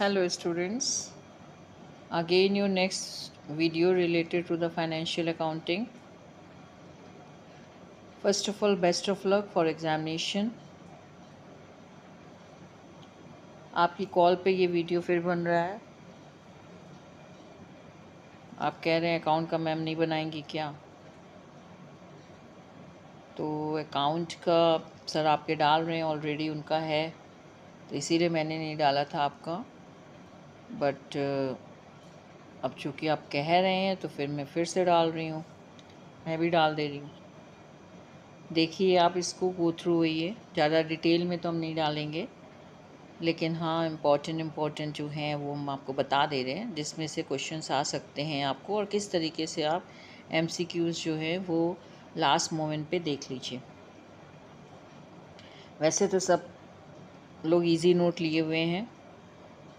Hello students, again your next video related to the financial accounting. First of all, best of luck for examination. आपकी call पे ये video फिर बन रहा है। आप कह रहे हैं अकाउंट का मैम नहीं बनाएंगी क्या? तो अकाउंट का सर आपके डाल रहे हैं, ऑलरेडी उनका है, तो इसीलिए मैंने नहीं डाला था आपका। बट अब चूँकि आप कह रहे हैं तो फिर मैं फिर से डाल रही हूँ, मैं भी डाल दे रही हूँ। देखिए आप इसको गो थ्रू होइए, ज़्यादा डिटेल में तो हम नहीं डालेंगे, लेकिन हाँ इम्पॉर्टेंट जो हैं वो हम आपको बता दे रहे हैं, जिसमें से क्वेश्चंस आ सकते हैं आपको, और किस तरीके से आप एमसीक्यूज़ जो है वो लास्ट मोमेंट पे देख लीजिए। वैसे तो सब लोग इजी नोट लिए हुए हैं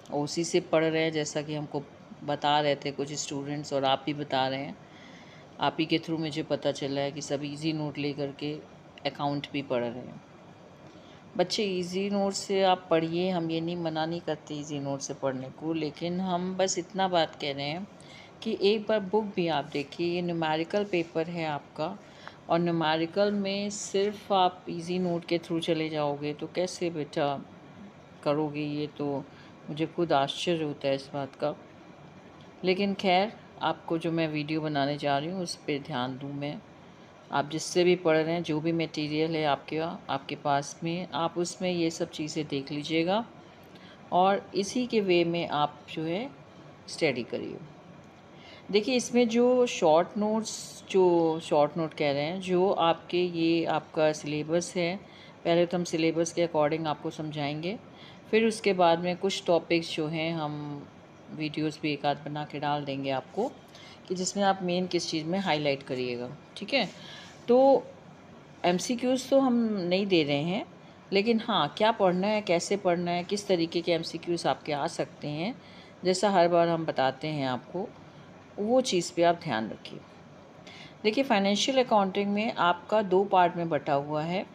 और उसी से पढ़ रहे हैं, जैसा कि हमको बता रहे थे कुछ स्टूडेंट्स, और आप भी बता रहे हैं। आप ही के थ्रू मुझे पता चला है कि सब इजी नोट ले करके अकाउंट भी पढ़ रहे हैं। बच्चे इजी नोट से आप पढ़िए, हम ये नहीं मना नहीं करते इजी नोट से पढ़ने को, लेकिन हम बस इतना बात कह रहे हैं कि एक बार बुक भी आप देखिए। ये न्यूमेरिकल पेपर है आपका, और न्यूमेरिकल में सिर्फ आप इजी नोट के थ्रू चले जाओगे तो कैसे बेटा करोगे? ये तो मुझे खुद आश्चर्य होता है इस बात का। लेकिन खैर, आपको जो मैं वीडियो बनाने जा रही हूँ उस पर ध्यान दूँ मैं। आप जिससे भी पढ़ रहे हैं, जो भी मटेरियल है आपके पास में, आप उसमें ये सब चीज़ें देख लीजिएगा और इसी के वे में आप जो है स्टडी करिए। देखिए इसमें जो शॉर्ट नोट कह रहे हैं, जो आपके ये आपका सिलेबस है, पहले तो हम सिलेबस के अकॉर्डिंग आपको समझाएंगे, फिर उसके बाद में कुछ टॉपिक्स जो हैं हम वीडियोस भी एक आध बना के डाल देंगे आपको, कि जिसमें आप मेन किस चीज़ में हाईलाइट करिएगा। ठीक है, तो एमसीक्यूज़ तो हम नहीं दे रहे हैं, लेकिन हाँ क्या पढ़ना है, कैसे पढ़ना है, किस तरीके के एमसीक्यूज़ आपके आ सकते हैं, जैसा हर बार हम बताते हैं आपको, वो चीज़ पे आप ध्यान रखिए। देखिए फाइनेंशियल अकाउंटिंग में आपका दो पार्ट में बटा हुआ है।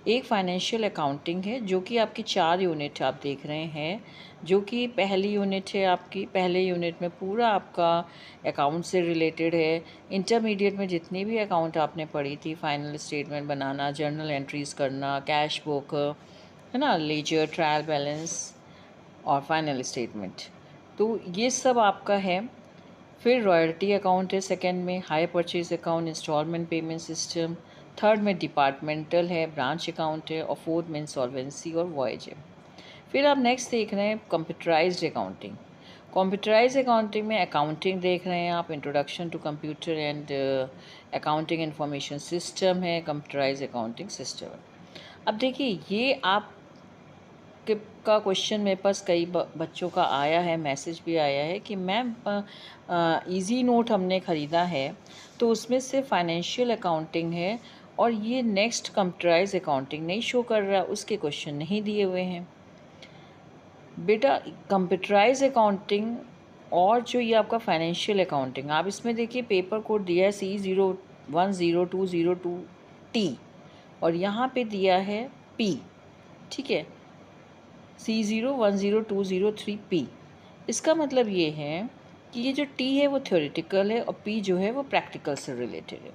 एक फाइनेंशियल अकाउंटिंग है जो कि आपकी 4 यूनिट आप देख रहे हैं, जो कि पहली यूनिट है आपकी। पहले यूनिट में पूरा आपका अकाउंट से रिलेटेड है। इंटरमीडिएट में जितनी भी अकाउंट आपने पढ़ी थी, फाइनल स्टेटमेंट बनाना, जर्नल एंट्रीज़ करना, कैश बुक है ना, लेजर, ट्रायल बैलेंस और फाइनल स्टेटमेंट, तो ये सब आपका है। फिर रॉयल्टी अकाउंट है सेकंड में, hire purchase account, installment payment system, third में डिपार्टमेंटल है, ब्रांच अकाउंट है, और फोर्थ में इंसॉल्वेंसी और वॉयज है। फिर आप नेक्स्ट देख रहे हैं कंप्यूटराइज्ड अकाउंटिंग। कंप्यूटराइज्ड अकाउंटिंग में अकाउंटिंग देख रहे हैं आप, introduction to computer and accounting information system है, कंप्यूटराइज्ड अकाउंटिंग सिस्टम। अब देखिए ये आप का क्वेश्चन मेरे पास कई बच्चों का आया है, मैसेज भी आया है कि मैम इजी नोट हमने ख़रीदा है तो उसमें से फाइनेंशियल अकाउंटिंग है और ये नेक्स्ट कंप्यूटराइज अकाउंटिंग नहीं शो कर रहा, उसके क्वेश्चन नहीं दिए हुए हैं। बेटा कंप्यूटराइज अकाउंटिंग और जो ये आपका फाइनेंशियल अकाउंटिंग, आप इसमें देखिए पेपर कोड दिया है C010202T और यहाँ पे दिया है P। ठीक है, C010203P। इसका मतलब ये है कि ये जो T है वो थ्योरेटिकल है और P जो है वो प्रैक्टिकल से रिलेटेड है।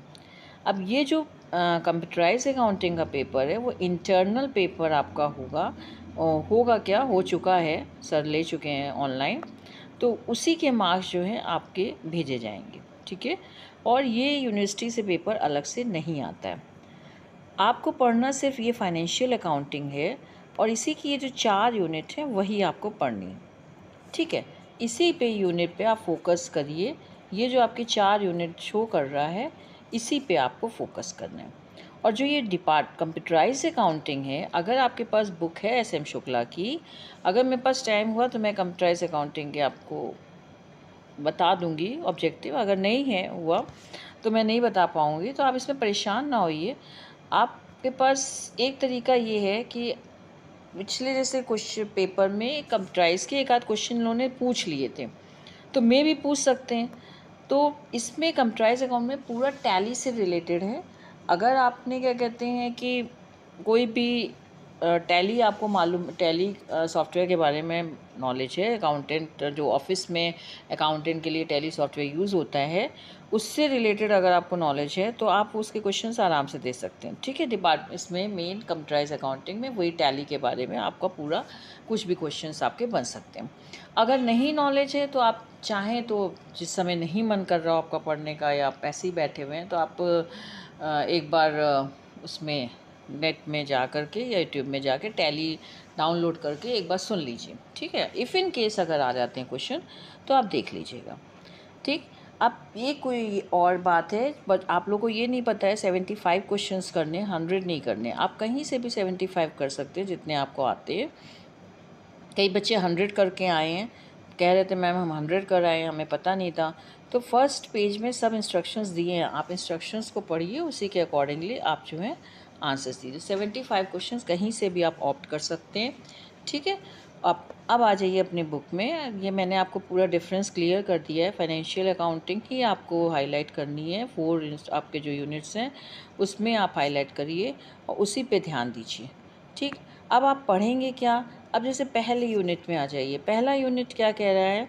अब ये जो कंप्यूटराइज अकाउंटिंग का पेपर है वो इंटरनल पेपर आपका होगा क्या, हो चुका है, सर ले चुके हैं ऑनलाइन, तो उसी के मार्क्स जो हैं आपके भेजे जाएंगे। ठीक है, और ये यूनिवर्सिटी से पेपर अलग से नहीं आता है। आपको पढ़ना सिर्फ ये फाइनेंशियल अकाउंटिंग है और इसी की ये जो 4 यूनिट हैं वही आपको पढ़नी है। ठीक है, इसी पे यूनिट पे आप फोकस करिए। ये जो आपकी 4 यूनिट शो कर रहा है इसी पे आपको फोकस करना है। और जो ये कंप्यूटराइज अकाउंटिंग है, अगर आपके पास बुक है SM शुक्ला की, अगर मेरे पास टाइम हुआ तो मैं कंप्यूटराइज अकाउंटिंग के आपको बता दूंगी ऑब्जेक्टिव, अगर नहीं है हुआ तो मैं नहीं बता पाऊँगी, तो आप इसमें परेशान ना होइए। आपके पास एक तरीका ये है कि पिछले जैसे क्वेश्चन पेपर में कंप्यूटराइज के एक आध क्वेश्चन उन्होंने पूछ लिए थे, तो मैं भी पूछ सकते हैं। तो इसमें कंप्यूटराइज अकाउंट में पूरा टैली से रिलेटेड है। अगर आपने क्या कहते हैं कि कोई भी टैली आपको मालूम, टैली सॉफ्टवेयर के बारे में नॉलेज है। अकाउंटेंट जो ऑफिस में अकाउंटेंट के लिए टैली सॉफ्टवेयर यूज़ होता है, उससे रिलेटेड अगर आपको नॉलेज है तो आप उसके क्वेश्चंस आराम से दे सकते हैं। ठीक है, डिपार्ट इसमें मेन कंप्यूटराइज अकाउंटिंग में वही टैली के बारे में आपका पूरा कुछ भी क्वेश्चंस आपके बन सकते हैं। अगर नहीं नॉलेज है तो आप चाहें तो जिस समय नहीं मन कर रहा हो आपका पढ़ने का, या आप ऐसे ही बैठे हुए हैं, तो आप एक बार उसमें नेट में जा कर के या यूट्यूब में जाके टैली डाउनलोड करके एक बार सुन लीजिए। ठीक है, इफ़ इन केस अगर आ जाते हैं क्वेश्चन तो आप देख लीजिएगा। ठीक, अब ये कोई और बात है, बट आप लोगों को ये नहीं पता है 75 क्वेश्चंस करने, 100 नहीं करने। आप कहीं से भी 75 कर सकते हैं जितने आपको आते हैं। कई बच्चे 100 करके आए हैं, कह रहे थे मैम हम 100 कर आए हैं, हमें पता नहीं था। तो फर्स्ट पेज में सब इंस्ट्रक्शंस दिए हैं, आप इंस्ट्रक्शंस को पढ़िए, उसी के अकॉर्डिंगली आप जो है आंसर्स दीजिए। 75 क्वेश्चंस कहीं से भी आप ऑप्ट कर सकते हैं। ठीक है, अब आ जाइए अपनी बुक में। ये मैंने आपको पूरा डिफरेंस क्लियर कर दिया है। फाइनेंशियल अकाउंटिंग ही आपको हाईलाइट करनी है, 4 आपके जो यूनिट्स हैं उसमें आप हाईलाइट करिए और उसी पे ध्यान दीजिए। ठीक, अब आप पढ़ेंगे क्या? अब जैसे पहले यूनिट में आ जाइए। पहला यूनिट क्या कह रहा है?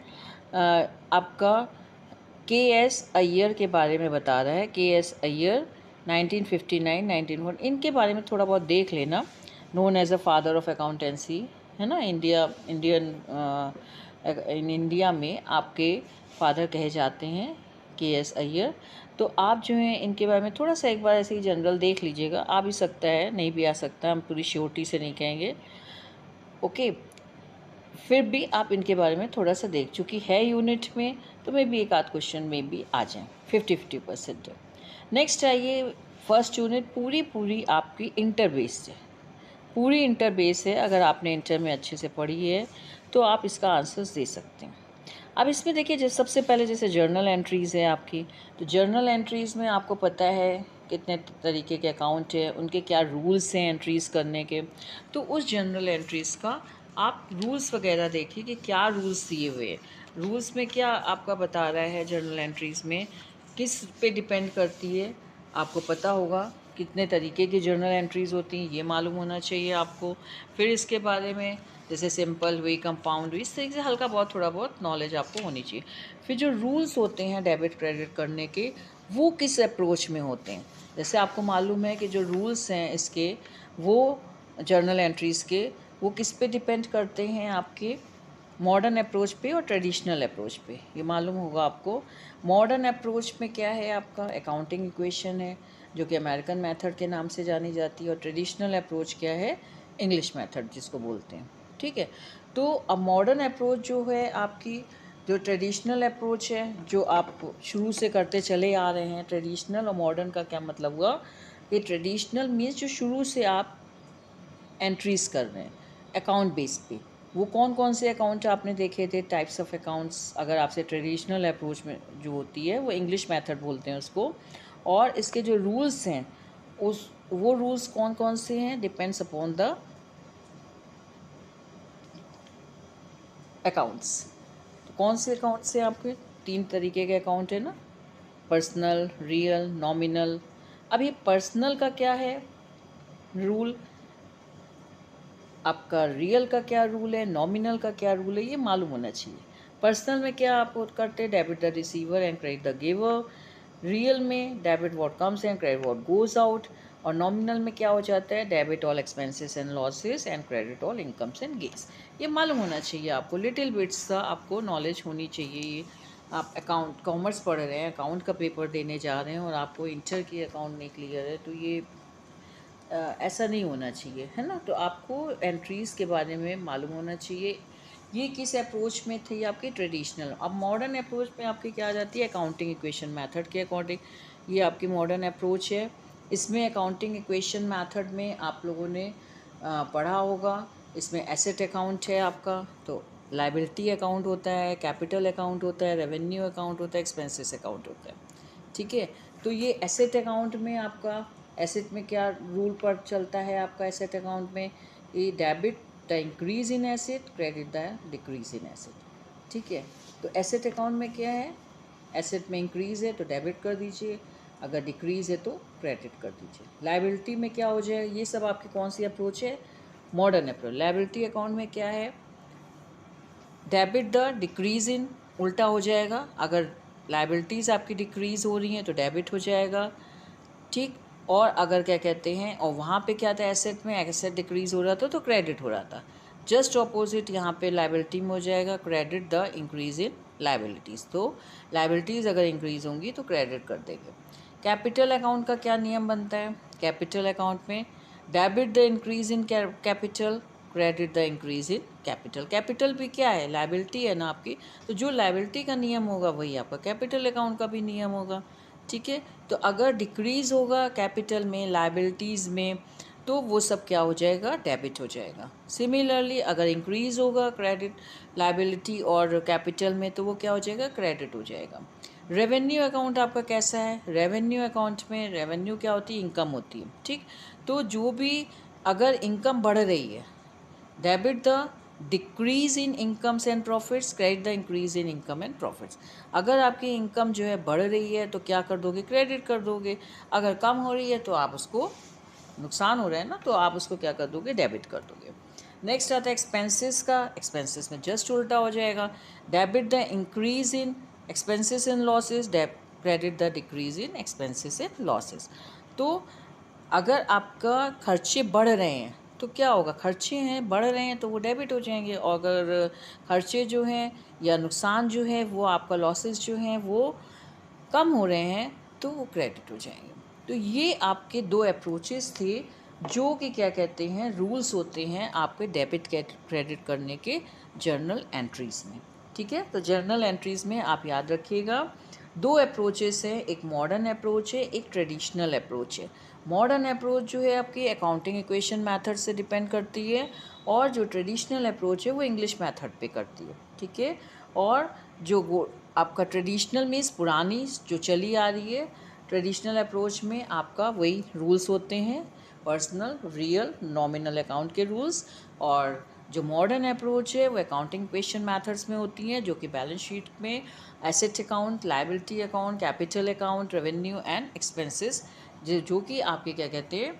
आपका के.एस. अय्यर के बारे में बता रहा है। के.एस. अय्यर 1959 1901, इनके बारे में थोड़ा बहुत देख लेना। Known as a father of accountancy, है ना। इन इंडिया में आपके फादर कहे जाते हैं के.एस. अय्यर। तो आप जो हैं इनके बारे में थोड़ा सा एक बार ऐसे ही जनरल देख लीजिएगा। आ भी सकता है, नहीं भी आ सकता, हम पूरी श्योरिटी से नहीं कहेंगे। ओके, फिर भी आप इनके बारे में थोड़ा सा देख, चूँकि है यूनिट में तो मे भी एक आध क्वेश्चन में भी आ जाए, 50-50%। नेक्स्ट आइए, फर्स्ट यूनिट पूरी आपकी इंटर बेस्ड है, पूरी इंटर बेस है। अगर आपने इंटर में अच्छे से पढ़ी है तो आप इसका आंसर्स दे सकते हैं। अब इसमें देखिए, जैसे सबसे पहले जैसे जर्नल एंट्रीज़ है आपकी, तो जर्नल एंट्रीज़ में आपको पता है कितने तरीके के अकाउंट है, उनके क्या रूल्स हैं एंट्रीज़ करने के। तो उस जर्नल एंट्रीज़ का आप रूल्स वगैरह देखिए कि क्या रूल्स दिए हुए हैं। रूल्स में क्या आपका बता रहा है, जर्नल एंट्रीज़ में किस पे डिपेंड करती है, आपको पता होगा। कितने तरीके की जर्नल एंट्रीज़ होती हैं ये मालूम होना चाहिए आपको। फिर इसके बारे में जैसे सिंपल हुई, कंपाउंड हुई, इस तरीके से हल्का बहुत थोड़ा बहुत नॉलेज आपको होनी चाहिए। फिर जो रूल्स होते हैं डेबिट क्रेडिट करने के, वो किस अप्रोच में होते हैं। जैसे आपको मालूम है कि जो रूल्स हैं इसके, वो जर्नल एंट्रीज़ के, वो किस पे डिपेंड करते हैं, आपके मॉडर्न अप्रोच पे और ट्रेडिशनल अप्रोच पे। ये मालूम होगा आपको। मॉडर्न अप्रोच में क्या है, आपका अकाउंटिंग इक्वेशन है जो कि अमेरिकन मेथड के नाम से जानी जाती है, और ट्रेडिशनल अप्रोच क्या है, इंग्लिश मेथड जिसको बोलते हैं। ठीक है, तो अब मॉडर्न अप्रोच जो है आपकी, जो ट्रेडिशनल अप्रोच है जो आप शुरू से करते चले आ रहे हैं। ट्रेडिशनल और मॉडर्न का क्या मतलब हुआ कि ट्रेडिशनल मीन्स जो शुरू से आप एंट्रीज कर रहे हैं अकाउंट बेस पे। वो कौन कौन से अकाउंट आपने देखे थे, टाइप्स ऑफ अकाउंट्स। अगर आपसे ट्रेडिशनल अप्रोच में जो होती है वो इंग्लिश मेथड बोलते हैं उसको, और इसके जो रूल्स हैं उस वो रूल्स कौन कौन से हैं, डिपेंड्स अपॉन द अकाउंट्स। तो कौन से अकाउंट्स हैं आपके, 3 तरीके के अकाउंट है ना, पर्सनल, रियल, नॉमिनल। अब ये पर्सनल का क्या है रूल, आपका रियल का क्या रूल है, नॉमिनल का क्या रूल है, ये मालूम होना चाहिए। पर्सनल में क्या आप करते हैं, debit the receiver and credit the giver. Real में debit what comes and credit what goes out. और नॉमिनल में क्या हो जाता है, debit all expenses and losses and credit all incomes and gains. ये मालूम होना चाहिए आपको, लिटिल बिट्स सा आपको नॉलेज होनी चाहिए। ये आप अकाउंट कॉमर्स पढ़ रहे हैं, अकाउंट का पेपर देने जा रहे हैं और आपको इंटर की अकाउंट नहीं क्लियर है, तो ये ऐसा नहीं होना चाहिए, है ना। तो आपको एंट्रीज़ के बारे में मालूम होना चाहिए। ये किस अप्रोच में थी आपकी, ट्रेडिशनल। अब मॉडर्न अप्रोच में आपकी क्या आ जाती है, अकाउंटिंग इक्वेशन मेथड के अकॉर्डिंग। ये आपकी मॉडर्न अप्रोच है। इसमें अकाउंटिंग इक्वेशन मेथड में आप लोगों ने पढ़ा होगा, इसमें एसेट अकाउंट है आपका, तो लाइबिलिटी अकाउंट होता है, कैपिटल अकाउंट होता है, रेवेन्यू अकाउंट होता है, एक्सपेंसेस अकाउंट होता है। ठीक है, तो ये एसेट अकाउंट में आपका, एसेट में क्या रूल पर चलता है आपका एसेट अकाउंट में, ये debit the increase in asset, credit the decrease in asset. ठीक है, तो एसेट अकाउंट में क्या है, एसेट में इंक्रीज़ है तो डेबिट कर दीजिए, अगर डिक्रीज़ है तो क्रेडिट कर दीजिए। लाइबिलिटी में क्या हो जाए, ये सब आपकी कौन सी अप्रोच है, मॉडर्न अप्रोच। लायबिलिटी अकाउंट में क्या है, डेबिट द डिक्रीज इन, उल्टा हो जाएगा, अगर लायबिलिटीज़ आपकी डिक्रीज हो रही हैं तो डेबिट हो जाएगा, ठीक। और अगर क्या कहते हैं, और वहाँ पे क्या था, एसेट में एसेट डिक्रीज हो रहा था तो क्रेडिट हो रहा था। जस्ट ऑपोजिट यहाँ पे लायबिलिटी में हो जाएगा credit the increase in liabilities. तो लायबिलिटीज़ अगर इंक्रीज होंगी तो क्रेडिट कर देंगे। कैपिटल अकाउंट का क्या नियम बनता है, कैपिटल अकाउंट में debit the increase in capital, credit the increase in capital. Capital भी क्या है, लायबिलिटी है ना आपकी, तो जो लायबिलिटी का नियम होगा वही आपका कैपिटल अकाउंट का भी नियम होगा, ठीक है। तो अगर डिक्रीज़ होगा कैपिटल में, लायबिलिटीज़ में, तो वो सब क्या हो जाएगा, डेबिट हो जाएगा। सिमिलरली अगर इंक्रीज़ होगा क्रेडिट, लायबिलिटी और कैपिटल में, तो वो क्या हो जाएगा, क्रेडिट हो जाएगा। रेवेन्यू अकाउंट आपका कैसा है, रेवेन्यू अकाउंट में रेवेन्यू क्या होती है, इनकम होती है, ठीक। तो जो भी अगर इनकम बढ़ रही है, debit the decrease in incomes and profits, credit the increase in income and profits. अगर आपकी इनकम जो है बढ़ रही है तो क्या कर दोगे, क्रेडिट कर दोगे। अगर कम हो रही है तो आप उसको, नुकसान हो रहा है ना, तो आप उसको क्या कर दोगे, डेबिट कर दोगे। नेक्स्ट आता है एक्सपेंसेस का। एक्सपेंसेस में जस्ट उल्टा हो जाएगा, debit the increase in expenses in losses, credit the decrease in expenses in losses. तो अगर आपका खर्चे बढ़ रहे हैं तो क्या होगा, खर्चे हैं बढ़ रहे हैं तो वो डेबिट हो जाएंगे, और अगर खर्चे जो हैं या नुकसान जो है वो आपका लॉसेस जो हैं वो कम हो रहे हैं तो वो क्रेडिट हो जाएंगे। तो ये आपके दो अप्रोचेस थे जो कि क्या कहते हैं, रूल्स होते हैं आपके डेबिट क्रेडिट करने के जर्नल एंट्रीज़ में, ठीक है। तो जर्नल एंट्रीज़ में आप याद रखिएगा दो अप्रोचेस हैं, एक मॉडर्न अप्रोच है, एक ट्रेडिशनल अप्रोच है। मॉडर्न अप्रोच जो है आपकी अकाउंटिंग इक्वेशन मेथड से डिपेंड करती है, और जो ट्रेडिशनल अप्रोच है वो इंग्लिश मेथड पे करती है, ठीक है। और जो वो आपका ट्रेडिशनल मीन्स पुरानी जो चली आ रही है, ट्रेडिशनल अप्रोच में आपका वही रूल्स होते हैं, पर्सनल, रियल, नॉमिनल अकाउंट के रूल्स। और जो मॉडर्न अप्रोच है वो अकाउंटिंग इक्वेशन मेथड्स में होती हैं, जो कि बैलेंस शीट में asset account, liability account, capital account, revenue and expenses, जो कि आपके क्या कहते हैं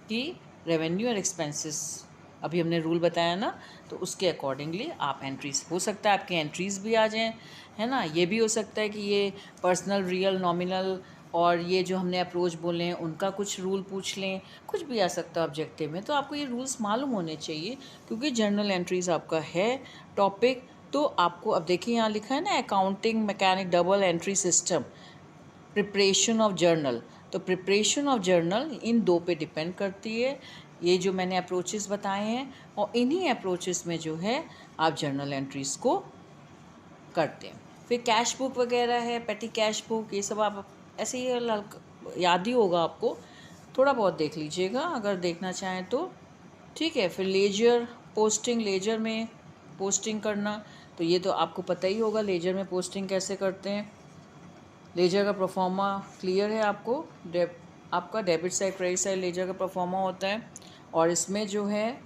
कि रेवेन्यू और एक्सपेंसेस अभी हमने रूल बताया ना, तो उसके अकॉर्डिंगली आप एंट्रीज, हो सकता है आपकी एंट्रीज भी आ जाएं, है ना। ये भी हो सकता है कि ये पर्सनल, रियल, नॉमिनल और ये जो हमने अप्रोच बोले हैं उनका कुछ रूल पूछ लें, कुछ भी आ सकता है ऑब्जेक्टिव में। तो आपको ये रूल्स मालूम होने चाहिए, क्योंकि जर्नल एंट्रीज आपका है टॉपिक। तो आपको अब देखिए यहाँ लिखा है ना, accounting mechanic double entry system, preparation of journal. तो प्रिपरेशन ऑफ जर्नल इन दो पे डिपेंड करती है, ये जो मैंने अप्रोचेस बताए हैं, और इन्हीं अप्रोचेस में जो है आप जर्नल एंट्रीज़ को करते हैं। फिर कैश बुक वगैरह है, पेटी कैश बुक, ये सब आप ऐसे ही याद ही होगा आपको, थोड़ा बहुत देख लीजिएगा अगर देखना चाहें तो, ठीक है। फिर लेजर पोस्टिंग, लेजर में पोस्टिंग करना, तो ये तो आपको पता ही होगा लेजर में पोस्टिंग कैसे करते हैं। लेजर का प्रोफॉर्मा क्लियर है आपको, आपका debit side, credit side ledger का प्रोफॉर्मा होता है। और इसमें जो है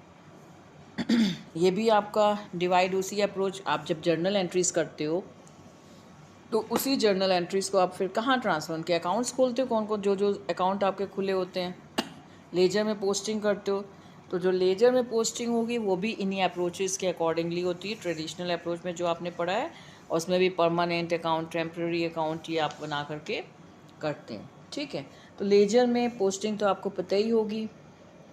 ये भी आपका डिवाइड, उसी अप्रोच, आप जब जर्नल एंट्रीज़ करते हो तो उसी जर्नल एंट्रीज़ को आप फिर कहाँ ट्रांसफर के अकाउंट्स खोलते हो, कौन कौन जो जो अकाउंट आपके खुले होते हैं, लेजर में पोस्टिंग करते हो। तो जो लेजर में पोस्टिंग होगी वो भी इन्हीं अप्रोचेस के अकॉर्डिंगली होती है। ट्रेडिशनल अप्रोच में जो आपने पढ़ा है, और उसमें भी परमानेंट अकाउंट, टेम्प्रेरी अकाउंट, ये आप बना करके करते हैं, ठीक है। तो लेजर में पोस्टिंग तो आपको पता ही होगी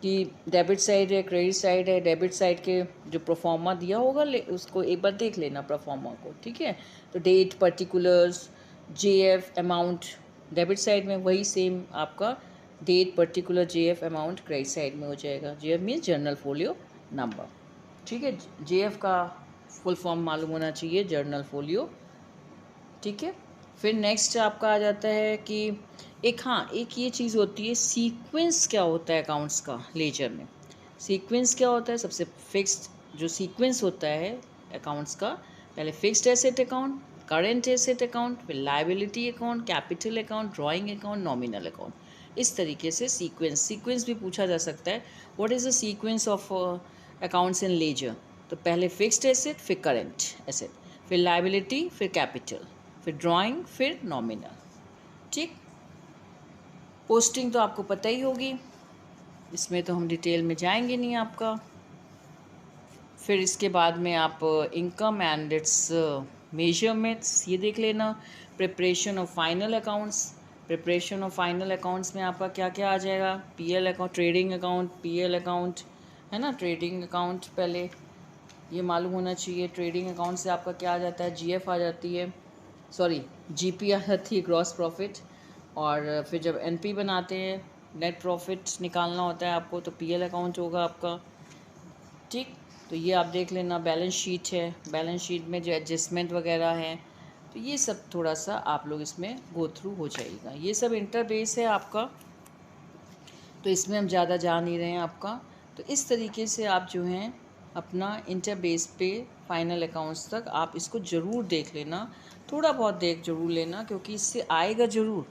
कि डेबिट साइड है, क्रेडिट साइड है। डेबिट साइड के जो प्रोफॉर्मा दिया होगा उसको एक बार देख लेना प्रोफॉर्मा को, ठीक है। तो date, particulars, JF, amount debit side में, वही सेम आपका date, particular, JF, amount credit side में हो जाएगा। JF means journal folio number, ठीक है। जेएफ का फुल फॉर्म मालूम होना चाहिए, जर्नल फोलियो, ठीक है। फिर नेक्स्ट आपका आ जाता है कि एक ये चीज़ होती है, सीक्वेंस क्या होता है अकाउंट्स का लेजर में। सीक्वेंस क्या होता है, सबसे फिक्स्ड जो सीक्वेंस होता है अकाउंट्स का, पहले fixed asset account, current asset account, फिर liability account, capital account, drawing account, nominal account. इस तरीके से सीक्वेंस भी पूछा जा सकता है, what is the sequence of accounts in ledger. तो पहले फिक्स्ड एसेट, फिर करेंट एसेट, फिर लायबिलिटी, फिर कैपिटल, फिर ड्राइंग, फिर नॉमिनल, ठीक। पोस्टिंग तो आपको पता ही होगी, इसमें तो हम डिटेल में जाएंगे नहीं आपका, फिर इसके बाद में आप इनकम एंड इट्स मेजरमेंट्स ये देख लेना। Preparation of final accounts, preparation of final accounts में आपका क्या क्या आ जाएगा, PL account, trading account, PL account, है ना। ट्रेडिंग अकाउंट पहले ये मालूम होना चाहिए। ट्रेडिंग अकाउंट से आपका क्या आ जाता है, जीएफ आ जाती है, सॉरी जीपी आ जाती है, ग्रॉस प्रॉफिट। और फिर जब एनपी बनाते हैं, नेट प्रॉफिट निकालना होता है आपको, तो पीएल अकाउंट होगा आपका, ठीक। तो ये आप देख लेना। बैलेंस शीट है, बैलेंस शीट में जो एडजस्टमेंट वगैरह है, तो ये सब थोड़ा सा आप लोग इसमें गो थ्रू हो जाएगा। ये सब इंटरबेस है आपका, तो इसमें हम ज़्यादा जा नहीं रहे हैं आपका। तो इस तरीके से आप जो हैं अपना इंटरबेस पे फाइनल अकाउंट्स तक आप इसको ज़रूर देख लेना, थोड़ा बहुत देख ज़रूर लेना, क्योंकि इससे आएगा ज़रूर।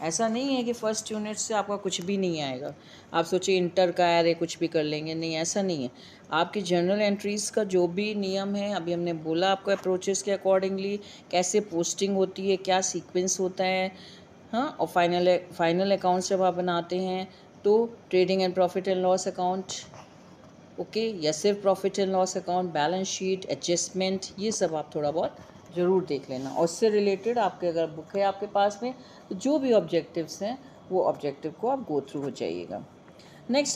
ऐसा नहीं है कि फ़र्स्ट यूनिट से आपका कुछ भी नहीं आएगा। आप सोचिए इंटर का है कुछ भी कर लेंगे, नहीं, ऐसा नहीं है। आपकी जर्नल एंट्रीज़ का जो भी नियम है, अभी हमने बोला आपको अप्रोचेस के अकॉर्डिंगली कैसे पोस्टिंग होती है, क्या सीक्वेंस होता है, हाँ। और फाइनल अकाउंट्स जब आप बनाते हैं तो trading and profit and loss account, okay, या सिर्फ profit and loss account, balance sheet, adjustment, ये सब आप थोड़ा बहुत ज़रूर देख लेना। और उससे रिलेटेड आपके अगर बुक है आपके पास में, तो जो भी ऑब्जेक्टिव्स हैं वो ऑब्जेक्टिव को आप गो थ्रू हो जाइएगा। नेक्स्ट